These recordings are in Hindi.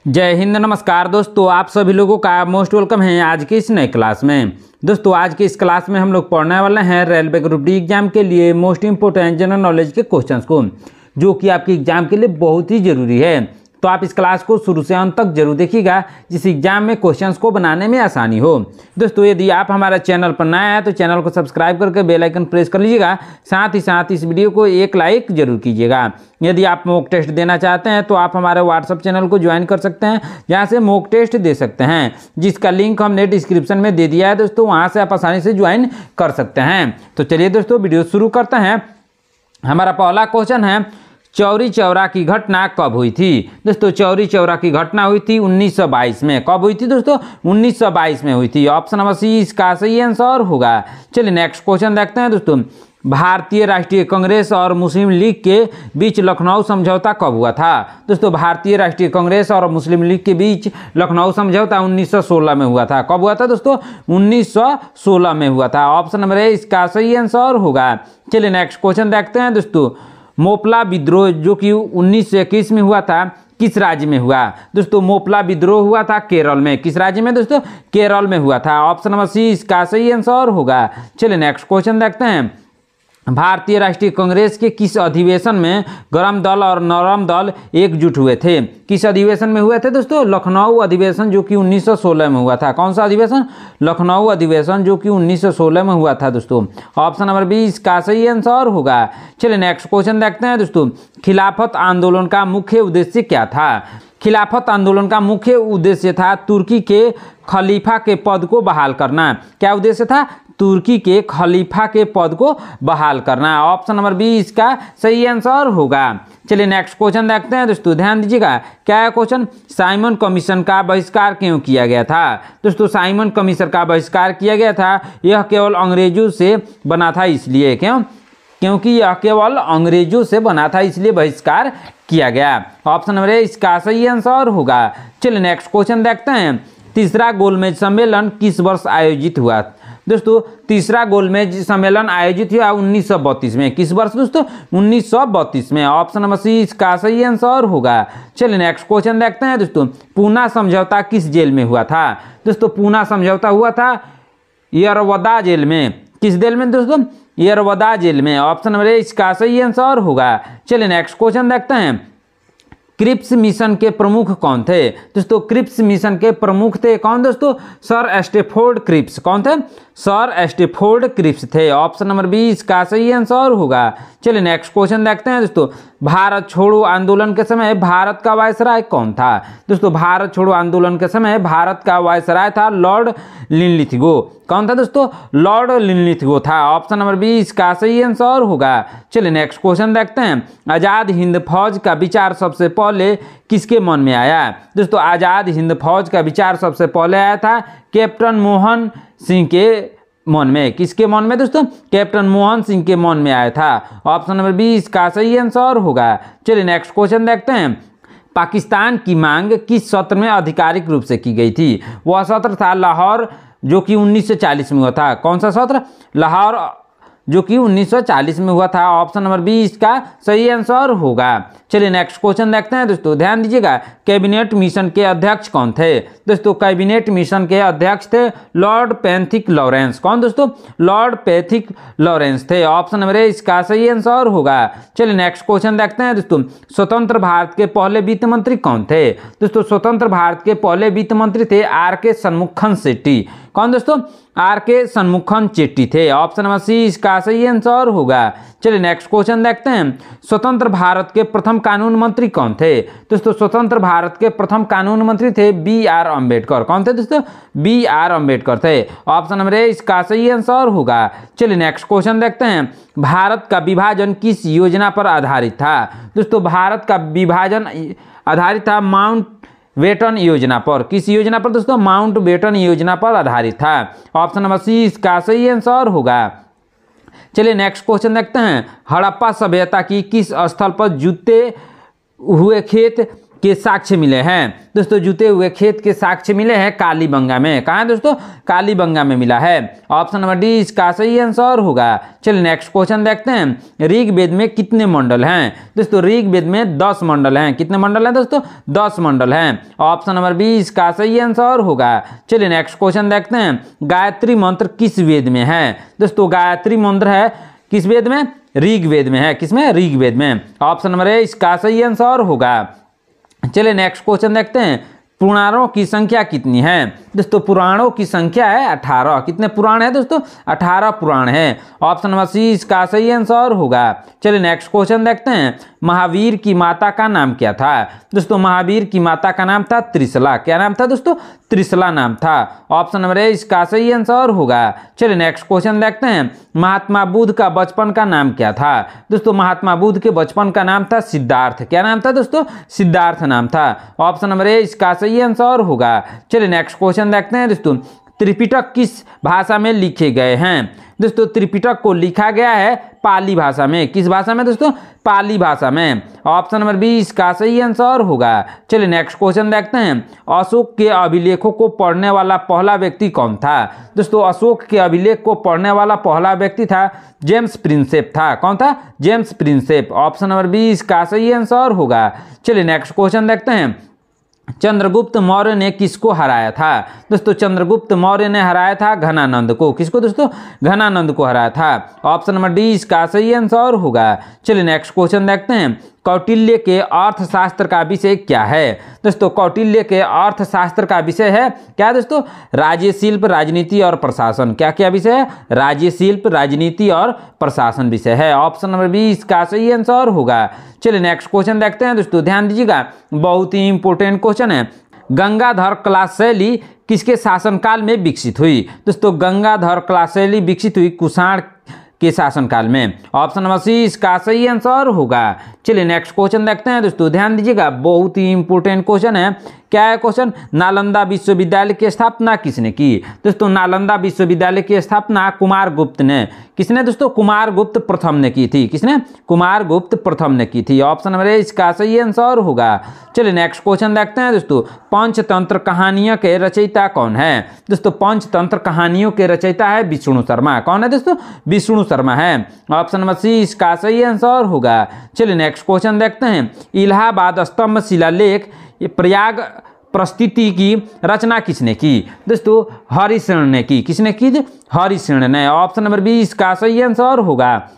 जय हिंद, नमस्कार दोस्तों, आप सभी लोगों का मोस्ट वेलकम है आज के इस नए क्लास में। दोस्तों आज के इस क्लास में हम लोग पढ़ने वाले हैं रेलवे ग्रुप डी एग्जाम के लिए मोस्ट इंपोर्टेंट जनरल नॉलेज के क्वेश्चंस को, जो कि आपके एग्जाम के लिए बहुत ही जरूरी है। तो आप इस क्लास को शुरू से अंत तक जरूर देखिएगा, जिस एग्जाम में क्वेश्चंस को बनाने में आसानी हो। दोस्तों यदि आप हमारे चैनल पर नए हैं तो चैनल को सब्सक्राइब करके बेल आइकन प्रेस कर लीजिएगा। साथ ही साथ इस वीडियो को एक लाइक जरूर कीजिएगा। यदि आप मॉक टेस्ट देना चाहते हैं तो आप हमारे व्हाट्सएप चैनल को ज्वाइन कर सकते हैं, जहाँ से मॉक टेस्ट दे सकते हैं, जिसका लिंक हमने डिस्क्रिप्शन में दे दिया है दोस्तों। वहाँ से आप आसानी से ज्वाइन कर सकते हैं। तो चलिए दोस्तों वीडियो शुरू करते हैं। हमारा पहला क्वेश्चन है, चौरी चौरा की घटना कब हुई थी? दोस्तों चौरी चौरा की घटना हुई थी 1922 में। कब हुई थी दोस्तों? 1922 में हुई थी। ऑप्शन नंबर सी इसका सही आंसर होगा। चलिए नेक्स्ट क्वेश्चन देखते हैं दोस्तों। भारतीय राष्ट्रीय कांग्रेस और मुस्लिम लीग के बीच लखनऊ समझौता कब हुआ था? दोस्तों भारतीय राष्ट्रीय कांग्रेस और मुस्लिम लीग के बीच लखनऊ समझौता 1916 में हुआ था। कब हुआ था दोस्तों? 1916 में हुआ था। ऑप्शन नंबर ए इसका सही आंसर होगा। चलिए नेक्स्ट क्वेश्चन देखते हैं दोस्तों। मोपला विद्रोह जो कि 1921 में हुआ था, किस राज्य में हुआ? दोस्तों मोपला विद्रोह हुआ था केरल में। किस राज्य में दोस्तों? केरल में हुआ था। ऑप्शन नंबर सी इसका सही आंसर होगा। चलिए नेक्स्ट क्वेश्चन देखते हैं। भारतीय राष्ट्रीय कांग्रेस के किस अधिवेशन में गरम दल और नरम दल एकजुट हुए थे? किस अधिवेशन में हुए थे दोस्तों? लखनऊ अधिवेशन जो कि 1916 में हुआ था। कौन सा अधिवेशन? लखनऊ अधिवेशन जो कि 1916 में हुआ था दोस्तों। ऑप्शन नंबर बी इसका सही आंसर होगा। चलिए नेक्स्ट क्वेश्चन देखते हैं दोस्तों। खिलाफत आंदोलन का मुख्य उद्देश्य क्या था? खिलाफत आंदोलन का मुख्य उद्देश्य था तुर्की के खलीफा के पद को बहाल करना। क्या उद्देश्य था? तुर्की के खलीफा के पद को बहाल करना। ऑप्शन नंबर बी इसका सही आंसर होगा। चलिए नेक्स्ट क्वेश्चन देखते हैं दोस्तों, ध्यान दीजिएगा। क्या है क्वेश्चन? साइमन कमीशन का बहिष्कार क्यों किया गया था? दोस्तों साइमन कमीशन का बहिष्कार किया गया था, यह केवल अंग्रेजों से बना था, इसलिए। क्योंकि यह केवल अंग्रेजों से बना था, इसलिए बहिष्कार किया गया। ऑप्शन नंबर ए इसका सही आंसर होगा। चलिए नेक्स्ट क्वेश्चन देखते हैं। तीसरा गोलमेज सम्मेलन किस वर्ष आयोजित हुआ? दोस्तों तीसरा गोलमेज सम्मेलन आयोजित हुआ 1932 में। किस वर्ष दोस्तों? 1932 में। ऑप्शन नंबर सी इसका सही आंसर होगा। चलिए नेक्स्ट क्वेश्चन देखते हैं दोस्तों। पूना समझौता किस जेल में हुआ था? दोस्तों पूना समझौता हुआ था यरवदा जेल में। किस जेल में दोस्तों? यरवदा जेल में। ऑप्शन नंबर ए इसका सही आंसर होगा। चलिए नेक्स्ट क्वेश्चन देखते हैं। क्रिप्स मिशन के प्रमुख कौन थे? दोस्तों क्रिप्स मिशन के प्रमुख थे कौन दोस्तों? Sir Stafford Cripps. कौन थे? सर स्टेफोर्ड क्रिप्स थे। ऑप्शन नंबर बी इसका सही आंसर होगा। चलिए नेक्स्ट क्वेश्चन देखते हैं दोस्तों। भारत छोड़ो आंदोलन के समय भारत का वायसराय कौन था? दोस्तों भारत छोड़ो आंदोलन के समय भारत का वायसराय था लॉर्ड लिनलिथगो। कौन था दोस्तों? लॉर्ड लिनलिथगो था। ऑप्शन नंबर बी इसका सही आंसर होगा। चलिए नेक्स्ट क्वेश्चन देखते हैं। आजाद हिंद फौज का विचार सबसे पहले किसके मन में आया? दोस्तों आजाद हिंद फौज का विचार सबसे पहले आया था कैप्टन मोहन सिंह के मन में। किसके मन में दोस्तों? कैप्टन मोहन सिंह के मन में आया था। ऑप्शन नंबर बी इसका सही आंसर होगा। चलिए नेक्स्ट क्वेश्चन देखते हैं। पाकिस्तान की मांग किस सत्र में आधिकारिक रूप से की गई थी? वह सत्र था लाहौर जो कि 1940 में हुआ था। कौन सा सत्र? लाहौर जो कि 1940 में हुआ था। ऑप्शन नंबर बी इसका सही आंसर होगा। चलिए नेक्स्ट क्वेश्चन देखते हैं दोस्तों, ध्यान दीजिएगा। कैबिनेट मिशन के अध्यक्ष कौन थे? दोस्तों कैबिनेट मिशन के अध्यक्ष थे लॉर्ड पैथिक लॉरेंस। कौन दोस्तों? लॉर्ड पैथिक लॉरेंस थे। ऑप्शन नंबर ए इसका सही आंसर होगा। चलिए नेक्स्ट क्वेश्चन देखते हैं दोस्तों। स्वतंत्र भारत के पहले वित्त मंत्री कौन थे? दोस्तों स्वतंत्र भारत के पहले वित्त मंत्री थे आर के शनमुखम शेट्टी। कौन दोस्तों? आर के शनमुखम चेट्टी थे। ऑप्शन नंबर सी इसका सही आंसर होगा। चलिए नेक्स्ट क्वेश्चन देखते हैं। स्वतंत्र भारत के प्रथम कानून मंत्री कौन थे? दोस्तों स्वतंत्र भारत के प्रथम कानून मंत्री थे बी आर अम्बेडकर। कौन थे दोस्तों? बी आर अम्बेडकर थे। ऑप्शन नंबर ए इसका सही आंसर होगा। चलिए नेक्स्ट क्वेश्चन देखते हैं। भारत का विभाजन किस योजना पर आधारित था? दोस्तों भारत का विभाजन आधारित था माउंट बेटन योजना पर। किस योजना पर दोस्तों? माउंट बेटन योजना पर आधारित था। ऑप्शन नंबर सी इसका सही आंसर होगा। चलिए नेक्स्ट क्वेश्चन देखते हैं। हड़प्पा सभ्यता की किस स्थल पर जूते हुए खेत के साक्ष्य मिले हैं। दोस्तों जुते हुए खेत के साक्ष्य मिले हैं कालीबंगा में। कहाँ है दोस्तों? कालीबंगा में मिला है। ऑप्शन नंबर डी इसका सही आंसर होगा। चलिए नेक्स्ट क्वेश्चन देखते हैं। ऋग्वेद में कितने मंडल हैं? दोस्तों ऋग्वेद में 10 मंडल हैं। कितने मंडल हैं दोस्तों? 10 मंडल हैं। ऑप्शन नंबर बी इसका सही आंसर होगा। चलिए नेक्स्ट क्वेश्चन देखते हैं। गायत्री मंत्र किस वेद में है? दोस्तों गायत्री मंत्र है किस वेद में? ऋग्वेद में है। किसमें? ऋग्वेद में। ऑप्शन नंबर ए इसका सही आंसर होगा। चलिए नेक्स्ट क्वेश्चन देखते हैं। पुराणों की संख्या कितनी है? दोस्तों पुराणों की संख्या है 18। कितने पुराण है दोस्तों? 18 पुराण है। ऑप्शन नंबर सी इसका सही आंसर होगा। चलिए नेक्स्ट क्वेश्चन देखते हैं। महावीर की माता का नाम क्या था? दोस्तों महावीर की माता का नाम था त्रिशला। क्या नाम था दोस्तों? त्रिशला नाम था। ऑप्शन नंबर ए इसका सही आंसर होगा। चलिए नेक्स्ट क्वेश्चन देखते हैं। महात्मा बुद्ध का बचपन का नाम क्या था? दोस्तों महात्मा बुद्ध के बचपन का नाम था सिद्धार्थ। क्या नाम था दोस्तों? सिद्धार्थ नाम था। ऑप्शन नंबर ए इसका सही आंसर होगा। चलिए नेक्स्ट क्वेश्चन देखते हैं दोस्तों। त्रिपिटक किस भाषा में लिखे गए हैं? दोस्तों त्रिपिटक को लिखा गया है पाली भाषा में। किस भाषा में दोस्तों? पाली भाषा में। ऑप्शन नंबर बी इसका सही आंसर होगा। चलिए नेक्स्ट क्वेश्चन देखते हैं। अशोक के अभिलेखों को पढ़ने वाला पहला व्यक्ति कौन था? दोस्तों अशोक के अभिलेख को पढ़ने वाला पहला व्यक्ति था जेम्स प्रिंसेप था। कौन था? James Prinsep. Option number B इसका सही आंसर होगा। चलिए नेक्स्ट क्वेश्चन देखते हैं। चंद्रगुप्त मौर्य ने किसको हराया था? दोस्तों चंद्रगुप्त मौर्य ने हराया था घनानंद को। किसको दोस्तों? घनानंद को हराया था। ऑप्शन नंबर डी इसका सही आंसर होगा। चलिए नेक्स्ट क्वेश्चन देखते हैं। कौटिल्य के अर्थशास्त्र का विषय क्या है? दोस्तों कौटिल्य के अर्थशास्त्र का विषय है क्या दोस्तों? राज्य शिल्प, राजनीति और प्रशासन। क्या क्या विषय है? राज्य शिल्प, राजनीति और प्रशासन विषय है। ऑप्शन नंबर बी इसका सही आंसर होगा। चलिए नेक्स्ट क्वेश्चन देखते हैं दोस्तों। ध्यान दीजिएगा, बहुत ही इंपॉर्टेंट क्वेश्चन है। गंगाधर कला शैली किसके शासनकाल में विकसित हुई? दोस्तों गंगाधर कला शैली विकसित हुई कुषाण के शासनकाल में। ऑप्शन नंबर सी इसका सही आंसर होगा। चलिए नेक्स्ट क्वेश्चन देखते हैं दोस्तों। ध्यान दीजिएगा, बहुत ही इंपॉर्टेंट क्वेश्चन है। क्या है क्वेश्चन? नालंदा विश्वविद्यालय की स्थापना किसने की? दोस्तों नालंदा विश्वविद्यालय की स्थापना कुमार गुप्त ने। किसने दोस्तों? कुमार गुप्त प्रथम ने की थी। किसने? कुमार गुप्त प्रथम ने की थी। ऑप्शन नंबर ए इसका सही आंसर होगा। चलिए नेक्स्ट क्वेश्चन देखते हैं दोस्तों। पंचतंत्र कहानियों के रचयिता कौन है? दोस्तों पंचतंत्र कहानियों के रचयिता है विष्णु शर्मा। कौन है दोस्तों? विष्णु शर्मा है। ऑप्शन नंबर सी इसका सही आंसर होगा। चलिए नेक्स्ट क्वेश्चन देखते हैं। इलाहाबाद स्तंभ शिलालेख प्रयाग प्रस्तुति की रचना किसने की? दोस्तों हरिशरण ने की। किसने की? हरिशरण ने। ऑप्शन नंबर बी इसका सही आंसर होगा।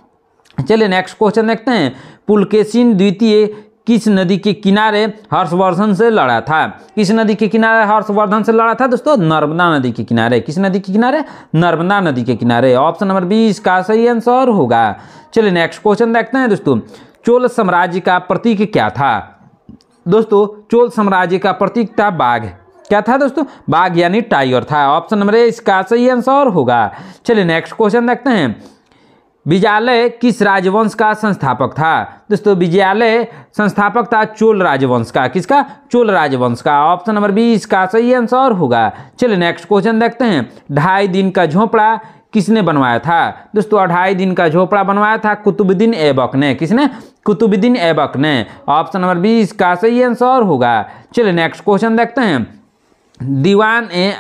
चलिए नेक्स्ट क्वेश्चन देखते हैं। पुलकेशिन द्वितीय किस नदी के किनारे हर्षवर्धन से लड़ा था? किस नदी के किनारे हर्षवर्धन से लड़ा था दोस्तों? नर्मदा नदी के किनारे। किस नदी के किनारे? नर्मदा नदी के किनारे। ऑप्शन नंबर बी इसका सही आंसर होगा। चलिए नेक्स्ट क्वेश्चन देखते हैं दोस्तों। चोल साम्राज्य का प्रतीक क्या था? दोस्तों चोल साम्राज्य का प्रतीक था बाघ। क्या था दोस्तों? बाघ यानी टाइगर था। ऑप्शन नंबर ए इसका सही आंसर होगा। चलिए नेक्स्ट क्वेश्चन देखते हैं। विजयालय किस राजवंश का संस्थापक था? दोस्तों विजयालय संस्थापक था चोल राजवंश का। किसका? चोल राजवंश का। ऑप्शन नंबर बी इसका सही आंसर होगा। चलिए नेक्स्ट क्वेश्चन देखते हैं। 2.5 दिन का झोपड़ा किसने बनवाया था? दोस्तों 2.5 दिन का झोपड़ा बनवाया था कुतुबुद्दीन ऐबक ने। किसने? कुतुबुद्दीन ऐबक ने। ऑप्शन नंबर बी इसका सही आंसर होगा। चलिए नेक्स्ट क्वेश्चन देखते हैं। दीवान ए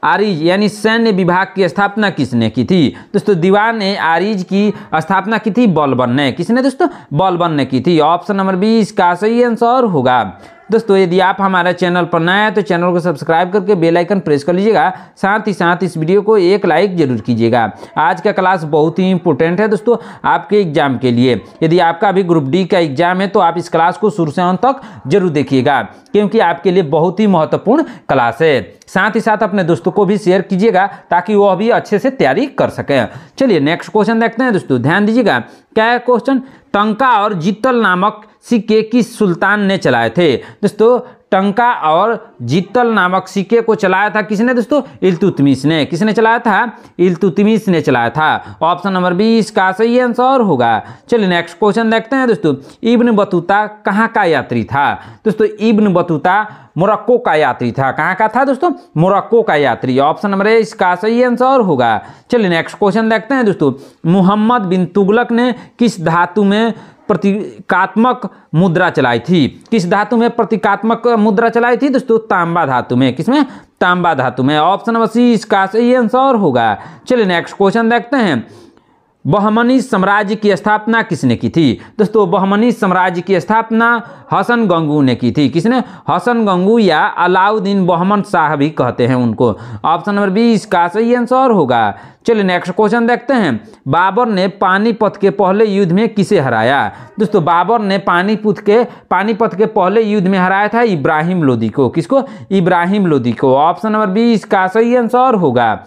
आरिज यानी सैन्य विभाग की स्थापना किसने की थी? दोस्तों दीवान ए आरिज की स्थापना की थी बलबन ने। किसने दोस्तों? बलबन ने की थी। ऑप्शन नंबर बी इसका सही आंसर होगा। दोस्तों यदि आप हमारे चैनल पर नए हैं तो चैनल को सब्सक्राइब करके बेल आइकन प्रेस कर लीजिएगा। साथ ही साथ इस वीडियो को एक लाइक जरूर कीजिएगा। आज का क्लास बहुत ही इंपॉर्टेंट है दोस्तों आपके एग्जाम के लिए। यदि आपका अभी ग्रुप डी का एग्जाम है तो आप इस क्लास को शुरू से अंत तक जरूर देखिएगा, क्योंकि आपके लिए बहुत ही महत्वपूर्ण क्लास है। साथ ही साथ अपने दोस्तों को भी शेयर कीजिएगा ताकि वह भी अच्छे से तैयारी कर सकें। चलिए नेक्स्ट क्वेश्चन देखते हैं दोस्तों। ध्यान दीजिएगा, क्या है क्वेश्चन? टंका और जित्तल नामक सिक्के किस सुल्तान ने चलाए थे? दोस्तों टंका और जित्तल नामक सिक्के को चलाया था किसने दोस्तों? इल्तुतमिश ने। किसने चलाया था? इल्तुतमिश ने चलाया था। ऑप्शन नंबर बी इसका सही आंसर होगा। चलिए नेक्स्ट क्वेश्चन देखते हैं दोस्तों। इब्न बतूता कहाँ का यात्री था? दोस्तों इब्न बतूता मोरक्को का यात्री था। कहाँ का था दोस्तों? मोरक्को का यात्री। ऑप्शन नंबर ए इसका सही आंसर होगा। चलिए नेक्स्ट क्वेश्चन देखते हैं दोस्तों। मुहम्मद बिन तुगलक ने किस धातु में प्रतीकात्मक मुद्रा चलाई थी? किस धातु में प्रतीकात्मक मुद्रा चलाई थी दोस्तों? तांबा धातु में। किसमें? तांबा धातु में। ऑप्शन नंबर सी इसका सही आंसर होगा। चलिए नेक्स्ट क्वेश्चन देखते हैं। बहमनी साम्राज्य की स्थापना किसने की थी? दोस्तों बहमनी साम्राज्य की स्थापना हसन गंगू ने की थी। किसने? हसन गंगू या अलाउद्दीन बहमन शाह भी कहते हैं उनको। ऑप्शन नंबर बी इसका सही आंसर होगा। चलिए नेक्स्ट क्वेश्चन देखते हैं। बाबर ने पानीपत के पहले युद्ध में किसे हराया? दोस्तों बाबर ने पानीपत के पहले युद्ध में हराया था इब्राहिम लोदी को। किसको? इब्राहिम लोदी को। ऑप्शन नंबर बी इसका सही आंसर होगा।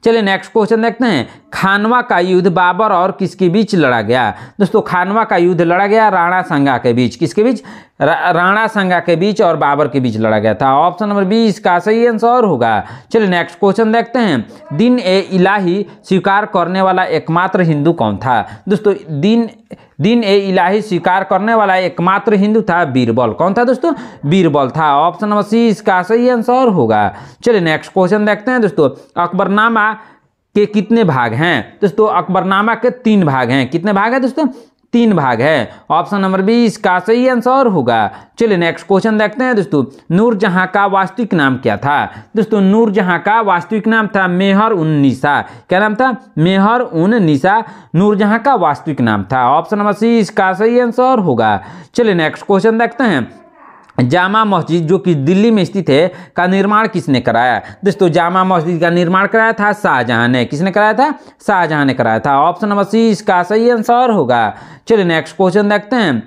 चलिए नेक्स्ट क्वेश्चन देखते हैं। खानवा का युद्ध बाबर और किसके बीच लड़ा गया? दोस्तों खानवा का युद्ध लड़ा गया राणा सांगा के बीच। किसके बीच? राणा सांगा के बीच और बाबर के बीच लड़ा गया था। ऑप्शन नंबर बी इसका सही आंसर होगा। चलिए नेक्स्ट क्वेश्चन देखते हैं। दिन ए इलाही स्वीकार करने वाला एकमात्र हिंदू कौन था? दोस्तों दिन ए इलाही स्वीकार करने वाला एकमात्र हिंदू था बीरबल। कौन था दोस्तों? बीरबल था। ऑप्शन नंबर सी इसका सही आंसर होगा। चलिए नेक्स्ट क्वेश्चन देखते हैं दोस्तों। अकबरनामा के कितने भाग हैं? दोस्तों अकबरनामा के 3 भाग हैं। कितने भाग हैं दोस्तों? 3 भाग है। ऑप्शन नंबर बी इसका सही आंसर होगा। चलिए नेक्स्ट क्वेश्चन देखते हैं दोस्तों। नूरजहां का वास्तविक नाम क्या था? दोस्तों नूरजहां का वास्तविक नाम था मेहर उन निसा। क्या नाम था? मेहर उन निसा नूरजहां का वास्तविक नाम था। ऑप्शन नंबर सी इसका सही आंसर होगा। चलिए नेक्स्ट क्वेश्चन देखते हैं। जामा मस्जिद जो कि दिल्ली में स्थित है का निर्माण किसने कराया? दोस्तों जामा मस्जिद का निर्माण कराया था शाहजहां ने। किसने कराया था? शाहजहां ने कराया था। ऑप्शन नंबर सी इसका सही आंसर होगा। चलिए नेक्स्ट क्वेश्चन देखते हैं।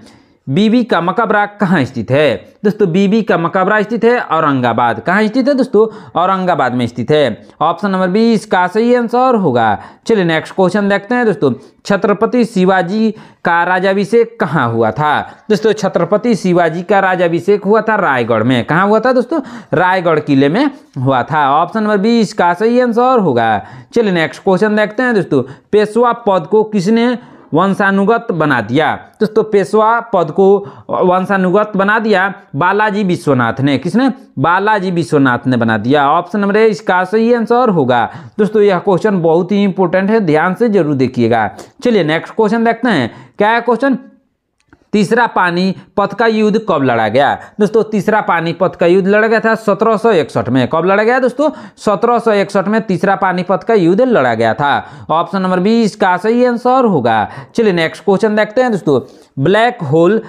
बीबी का मकबरा कहाँ स्थित है? दोस्तों बीबी का मकबरा स्थित है औरंगाबाद। कहाँ स्थित है दोस्तों? औरंगाबाद में स्थित है। ऑप्शन नंबर बी इसका सही आंसर होगा। चलिए नेक्स्ट क्वेश्चन देखते हैं दोस्तों। छत्रपति शिवाजी का राज्याभिषेक कहाँ हुआ था? दोस्तों छत्रपति शिवाजी का राज्याभिषेक हुआ था रायगढ़ में। कहाँ हुआ था दोस्तों? रायगढ़ किले में हुआ था। ऑप्शन नंबर बी इसका सही आंसर होगा। चलिए नेक्स्ट क्वेश्चन देखते हैं दोस्तों। पेशवा पद को किसने वंशानुगत बना दिया? दोस्तों पेशवा पद को वंशानुगत बना दिया बालाजी विश्वनाथ ने। किसने? बालाजी विश्वनाथ ने बना दिया। ऑप्शन नंबर ए इसका सही आंसर होगा। दोस्तों यह क्वेश्चन बहुत ही इंपॉर्टेंट है, ध्यान से जरूर देखिएगा। चलिए नेक्स्ट क्वेश्चन देखते हैं। क्या है क्वेश्चन? तीसरा पानीपत का युद्ध कब लड़ा गया? दोस्तों तीसरा पानीपत का युद्ध लड़ा गया था 1761 में। कब लड़ा गया दोस्तों? 1761 में तीसरा पानीपत का युद्ध लड़ा गया था। ऑप्शन नंबर बी इसका सही आंसर होगा। चलिए नेक्स्ट क्वेश्चन देखते हैं दोस्तों। ब्लैक होल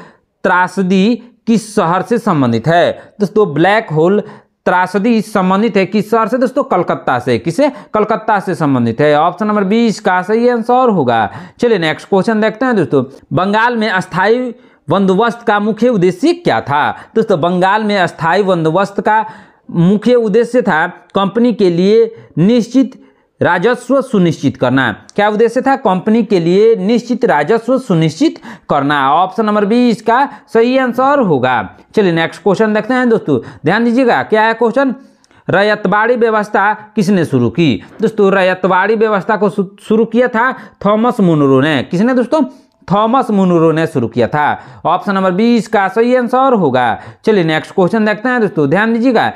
त्रासदी किस शहर से संबंधित है? दोस्तों ब्लैक होल त्रासदी संबंधित है किस शहर से? दोस्तों कलकत्ता से। किसे? कलकत्ता से संबंधित है। ऑप्शन नंबर बी इसका सही आंसर होगा। चलिए नेक्स्ट क्वेश्चन देखते हैं दोस्तों। बंगाल में अस्थायी बंदोबस्त का मुख्य उद्देश्य क्या था? दोस्तों बंगाल में अस्थायी बंदोबस्त का मुख्य उद्देश्य था कंपनी के लिए निश्चित राजस्व सुनिश्चित करना। क्या उद्देश्य था? कंपनी के लिए निश्चित राजस्व सुनिश्चित करना। ऑप्शन नंबर बी इसका सही आंसर होगा। चलिए नेक्स्ट क्वेश्चन देखते हैं दोस्तों। ध्यान दीजिएगा। क्या है क्वेश्चन? रैयतवाड़ी व्यवस्था किसने शुरू की? दोस्तों रैयतवाड़ी व्यवस्था को शुरू किया था थॉमस मुनरो ने। किसने दोस्तों? थॉमस मुनरो ने शुरू किया था। ऑप्शन नंबर बी इसका सही आंसर होगा। चलिए नेक्स्ट क्वेश्चन देखते हैं दोस्तों। ध्यान दीजिएगा।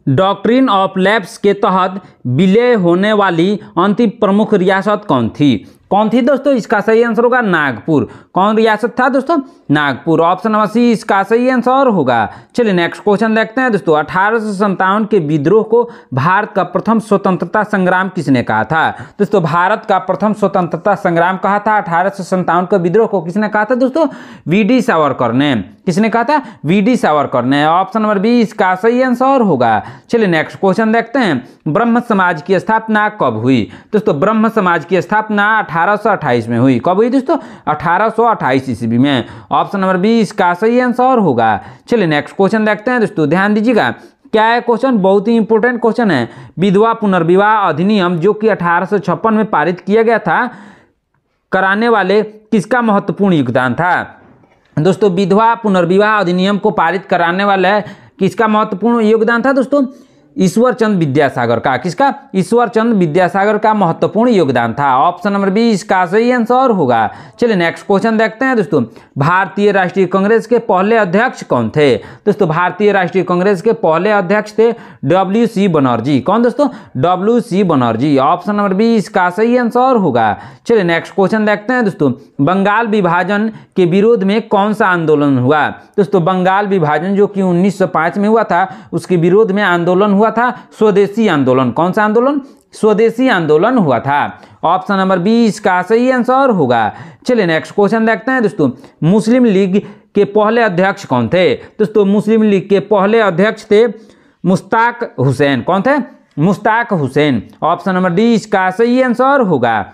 डॉक्ट्रिन ऑफ लैप्स के तहत विलय होने वाली अंतिम प्रमुख रियासत कौन थी? कौन थी दोस्तों? इसका सही आंसर होगा नागपुर। कौन रियासत था दोस्तों? नागपुर। ऑप्शन नंबर सी इसका सही आंसर होगा। चलिए नेक्स्ट क्वेश्चन देखते हैं दोस्तों। 1857 के विद्रोह को भारत का प्रथम स्वतंत्रता संग्राम किसने कहा था? दोस्तों भारत का प्रथम स्वतंत्रता संग्राम कहा था 1857 के विद्रोह को किसने कहा था दोस्तों? वी.डी. सावरकर ने। किसने कहा था? वी.डी. सावरकर ने। ऑप्शन नंबर बी इसका सही आंसर होगा। चलिए नेक्स्ट क्वेश्चन देखते हैं। ब्रह्म समाज की स्थापना कब हुई? दोस्तों ब्रह्म समाज की स्थापना 1828 में हुई। कब हुई दोस्तों? 1828 ईस्वी में। ऑप्शन नंबर बी इसका सही आंसर होगा। चलिए नेक्स्ट क्वेश्चन देखते हैं दोस्तों। ध्यान दीजिएगा। क्या है क्वेश्चन? बहुत ही इंपॉर्टेंट क्वेश्चन है। विधवा पुनर्विवाह अधिनियम जो कि 1856 में पारित किया गया था कराने वाले किसका महत्वपूर्ण योगदान था? दोस्तों विधवा पुनर्विवाह अधिनियम को पारित कराने वाला किसका महत्वपूर्ण योगदान था दोस्तों? ईश्वर चंद विद्यासागर का, किसका? ईश्वर चंद विद्यासागर का महत्वपूर्ण योगदान था। ऑप्शन नंबर बी इसका सही आंसर होगा। चलिए नेक्स्ट क्वेश्चन देखते हैं दोस्तों। भारतीय राष्ट्रीय कांग्रेस के पहले अध्यक्ष कौन थे? दोस्तों भारतीय राष्ट्रीय कांग्रेस के पहले अध्यक्ष थे WC बनर्जी। कौन दोस्तों? WC Banerjee. Option number B इसका सही आंसर होगा। चलिए नेक्स्ट क्वेश्चन देखते हैं दोस्तों। बंगाल विभाजन के विरोध में कौन सा आंदोलन हुआ? दोस्तों बंगाल विभाजन जो कि 1905 में हुआ था, उसके विरोध में आंदोलन हुआ था स्वदेशी आंदोलन। कौन सा आंदोलन? स्वदेशी आंदोलन हुआ था। ऑप्शन नंबर बी इसका सही आंसर होगा। चलिए नेक्स्ट क्वेश्चन देखते हैं दोस्तों। मुस्लिम लीग के पहले अध्यक्ष कौन थे? दोस्तों मुस्लिम लीग के पहले अध्यक्ष थे मुश्ताक हुसैन। कौन थे? Mushtaq Hussain. Option number D इसका सही आंसर होगा।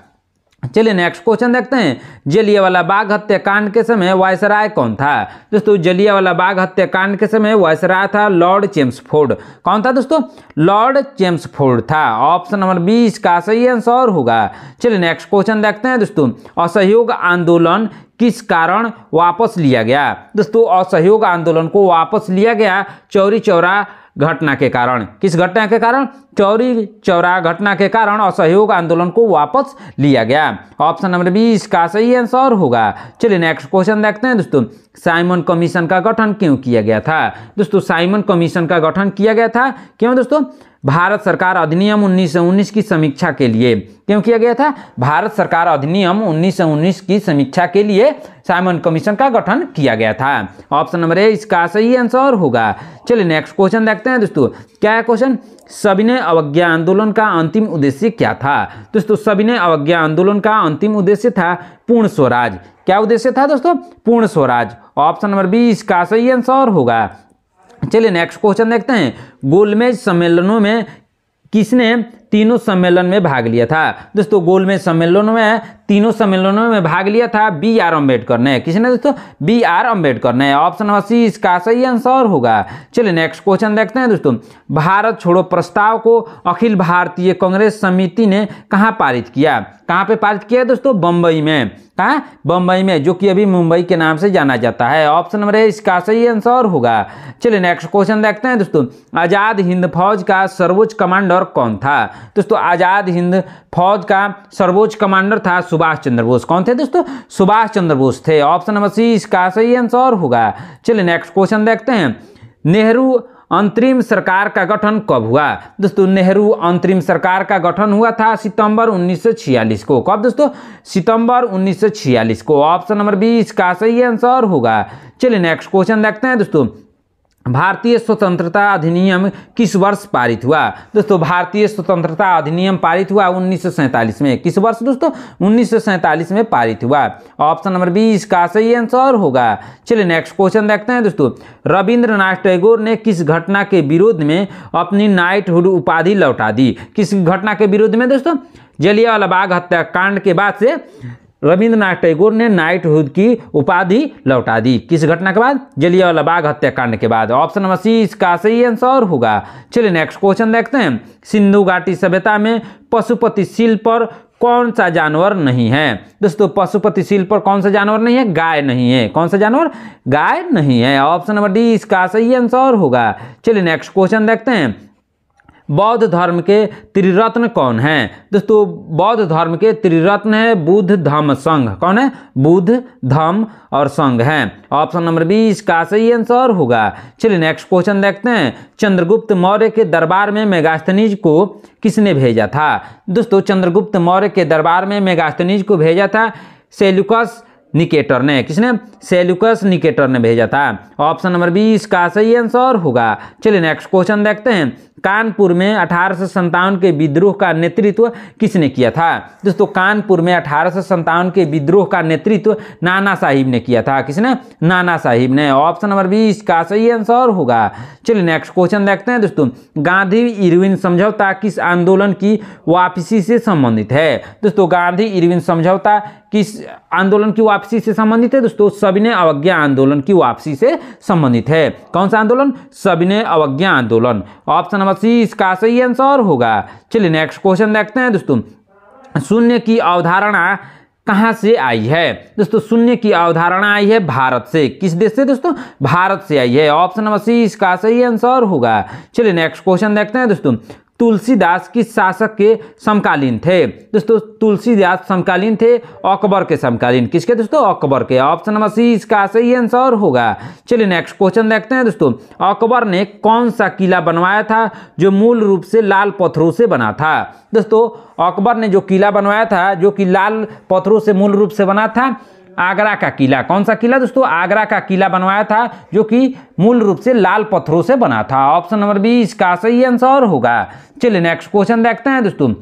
चलिए नेक्स्ट क्वेश्चन देखते हैं। जलियांवाला बाग हत्याकांड के समय वायसराय कौन था? दोस्तों जलियांवाला बाग हत्याकांड के समय वायसराय था लॉर्ड चेम्सफोर्ड। कौन था दोस्तों? लॉर्ड चेम्सफोर्ड था। ऑप्शन नंबर बी इसका सही आंसर होगा। चलिए नेक्स्ट क्वेश्चन देखते हैं दोस्तों। असहयोग आंदोलन किस कारण वापस लिया गया? दोस्तों असहयोग आंदोलन को वापस लिया गया चौरी चौरा घटना के कारण। किस घटना के कारण? चौरी चौरा घटना के कारण असहयोग आंदोलन को वापस लिया गया। ऑप्शन नंबर बी इसका सही आंसर होगा। चलिए नेक्स्ट क्वेश्चन देखते हैं दोस्तों। साइमन कमीशन का गठन क्यों किया गया था? दोस्तों साइमन कमीशन का गठन किया गया था क्यों दोस्तों? भारत सरकार अधिनियम 1919 की समीक्षा के लिए। क्यों किया गया था? भारत सरकार अधिनियम 1919 की समीक्षा के लिए साइमन कमीशन का गठन किया गया था। ऑप्शन नंबर ए इसका सही आंसर होगा। चलिए नेक्स्ट क्वेश्चन देखते हैं दोस्तों। क्या है क्वेश्चन? सविनय अवज्ञा आंदोलन का अंतिम उद्देश्य क्या था? दोस्तों सविनय अवज्ञा आंदोलन का अंतिम उद्देश्य था पूर्ण स्वराज। क्या उद्देश्य था दोस्तों? पूर्ण स्वराज। ऑप्शन नंबर बी इसका सही आंसर होगा। चलिए नेक्स्ट क्वेश्चन देखते हैं। गोलमेज सम्मेलनों में किसने तीनों सम्मेलन में भाग लिया था? दोस्तों गोलमेज सम्मेलनों में तीनों सम्मेलनों में भाग लिया था BR अम्बेडकर ने। किसने दोस्तों? BR अम्बेडकर ने। ऑप्शन नंबर सी इसका सही आंसर होगा। चलिए नेक्स्ट क्वेश्चन देखते हैं दोस्तों। भारत छोड़ो प्रस्ताव को अखिल भारतीय कांग्रेस समिति ने कहाँ पारित किया? कहाँ पे पारित किया दोस्तों? बम्बई में। कहाँ? बम्बई में, जो कि अभी मुंबई के नाम से जाना जाता है। ऑप्शन नंबर ए इसका सही आंसर होगा। चलिए नेक्स्ट क्वेश्चन देखते हैं दोस्तों। आजाद हिंद फौज का सर्वोच्च कमांडर कौन था? दोस्तों आजाद हिंद फौज का सर्वोच्च कमांडर था सुभाष चंद्र बोस। कौन थे दोस्तों? सुभाष चंद्र बोस थे। ऑप्शन नंबर सी इसका सही आंसर होगा। चलिए नेक्स्ट क्वेश्चन देखते हैं। नेहरू अंतरिम सरकार का गठन कब हुआ? दोस्तों नेहरू अंतरिम सरकार का गठन हुआ था सितंबर 1946 को। कब दोस्तों? सितंबर 1946 को। ऑप्शन नंबर बी इसका सही आंसर होगा। चलिए नेक्स्ट क्वेश्चन देखते हैं दोस्तों। भारतीय स्वतंत्रता अधिनियम किस वर्ष पारित हुआ? दोस्तों भारतीय स्वतंत्रता अधिनियम पारित हुआ 1947 में। किस वर्ष दोस्तों? 1947 में पारित हुआ। ऑप्शन नंबर बी इसका सही आंसर होगा। चलिए नेक्स्ट क्वेश्चन देखते हैं दोस्तों। रविंद्रनाथ टैगोर ने किस घटना के विरोध में अपनी नाइटहुड उपाधि लौटा दी? किस घटना के विरोध में दोस्तों? जलियांवाला बाग हत्याकांड के बाद से रविंद्रनाथ टैगोर ने नाइटहुड की उपाधि लौटा दी। किस घटना के बाद? जलियांवाला बाग हत्याकांड के बाद। ऑप्शन नंबर सी इसका सही आंसर होगा। चलिए नेक्स्ट क्वेश्चन देखते हैं। सिंधु घाटी सभ्यता में पशुपति सील पर कौन सा जानवर नहीं है? दोस्तों पशुपति सील पर कौन सा जानवर नहीं है? गाय नहीं है। कौन सा जानवर? गाय नहीं है। ऑप्शन नंबर डी इसका सही आंसर होगा। चलिए नेक्स्ट क्वेश्चन देखते हैं। बौद्ध धर्म के त्रिरत्न कौन है? दोस्तों बौद्ध धर्म के त्रिरत्न है बुद्ध धम्म संघ। कौन है? बुद्ध धम्म और संघ है। ऑप्शन नंबर बी इसका सही आंसर होगा। चलिए नेक्स्ट क्वेश्चन देखते हैं। चंद्रगुप्त मौर्य के दरबार में मेगास्थनीज को किसने भेजा था? दोस्तों चंद्रगुप्त मौर्य के दरबार में मेगास्थनीज को भेजा था सेल्यूकस निकेटर ने। किसने? सेल्यूकस निकेटर ने भेजा था। ऑप्शन नंबर बी इसका सही आंसर होगा। चलिए नेक्स्ट क्वेश्चन देखते हैं। कानपुर में 1857 के विद्रोह का नेतृत्व किसने किया था? दोस्तों कानपुर में 1857 के विद्रोह का नेतृत्व नाना साहिब ने किया था। किसने? नाना साहिब ने। ऑप्शन नंबर बी इसका सही आंसर होगा। चलिए नेक्स्ट क्वेश्चन देखते हैं दोस्तों। गांधी इरविन समझौता किस आंदोलन की वापसी से संबंधित है? दोस्तों गांधी इरविन समझौता किस आंदोलन की वापसी से संबंधित है? दोस्तों सविनय अवज्ञा आंदोलन की वापसी से संबंधित है। कौन सा आंदोलन? सविनय अवज्ञा आंदोलन। ऑप्शन नंबर सी इसका सही आंसर होगा। चलिए नेक्स्ट क्वेश्चन देखते हैं दोस्तों। शून्य की अवधारणा कहाँ से आई है? दोस्तों शून्य की अवधारणा आई है भारत से। किस देश से दोस्तों? भारत से आई है। ऑप्शन नंबर सी इसका सही आंसर होगा। चलिए नेक्स्ट क्वेश्चन देखते हैं दोस्तों। तुलसीदास किस शासक के समकालीन थे? दोस्तों तुलसीदास समकालीन थे अकबर के समकालीन। किसके दोस्तों? अकबर के। ऑप्शन नंबर सी इसका सही आंसर होगा। चलिए नेक्स्ट क्वेश्चन देखते हैं दोस्तों। अकबर ने कौन सा किला बनवाया था जो मूल रूप से लाल पत्थरों से बना था? दोस्तों अकबर ने जो किला बनवाया था जो कि लाल पत्थरों से मूल रूप से बना था, आगरा का किला। कौन सा किला दोस्तों? आगरा का किला बनवाया था जो कि मूल रूप से लाल पत्थरों से बना था। ऑप्शन नंबर बी इसका सही आंसर होगा। चलिए नेक्स्ट क्वेश्चन देखते हैं दोस्तों।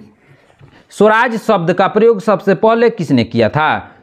स्वराज शब्द का प्रयोग सबसे पहले किसने किया था?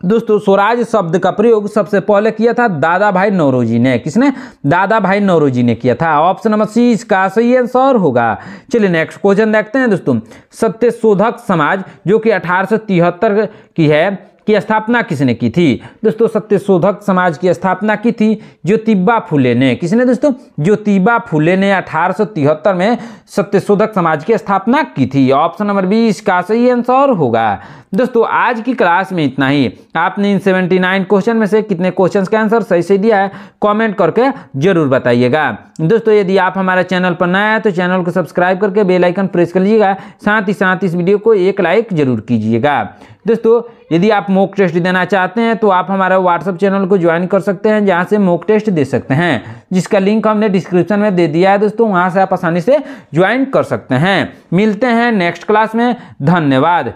दोस्तों स्वराज शब्द का प्रयोग सबसे पहले किया था दादा भाई नौरोजी ने। किसने? दादा भाई नौरोजी ने किया था। ऑप्शन नंबर सी इसका सही आंसर होगा। चलिए नेक्स्ट क्वेश्चन देखते हैं दोस्तों। सत्यशोधक समाज जो कि 1873 की है की स्थापना किसने की थी? दोस्तों सत्यशोधक समाज की स्थापना की थी ज्योतिबा फुले ने। किसने दोस्तों? ज्योतिबा फुले ने 1873 में सत्यशोधक समाज की स्थापना की थी। ऑप्शन नंबर बी इसका सही आंसर होगा। दोस्तों आज की क्लास में इतना ही। आपने इन 79 क्वेश्चन में से कितने क्वेश्चंस का आंसर सही से दिया है कमेंट करके जरूर बताइएगा। दोस्तों यदि आप हमारे चैनल पर नए हैं तो चैनल को सब्सक्राइब करके बेल आइकन प्रेस कर लीजिएगा। साथ ही साथ इस वीडियो को एक लाइक जरूर कीजिएगा। दोस्तों यदि आप मॉक टेस्ट देना चाहते हैं तो आप हमारा व्हाट्सएप चैनल को ज्वाइन कर सकते हैं जहां से मॉक टेस्ट दे सकते हैं, जिसका लिंक हमने डिस्क्रिप्शन में दे दिया है दोस्तों। वहां से आप आसानी से ज्वाइन कर सकते हैं। मिलते हैं नेक्स्ट क्लास में। धन्यवाद।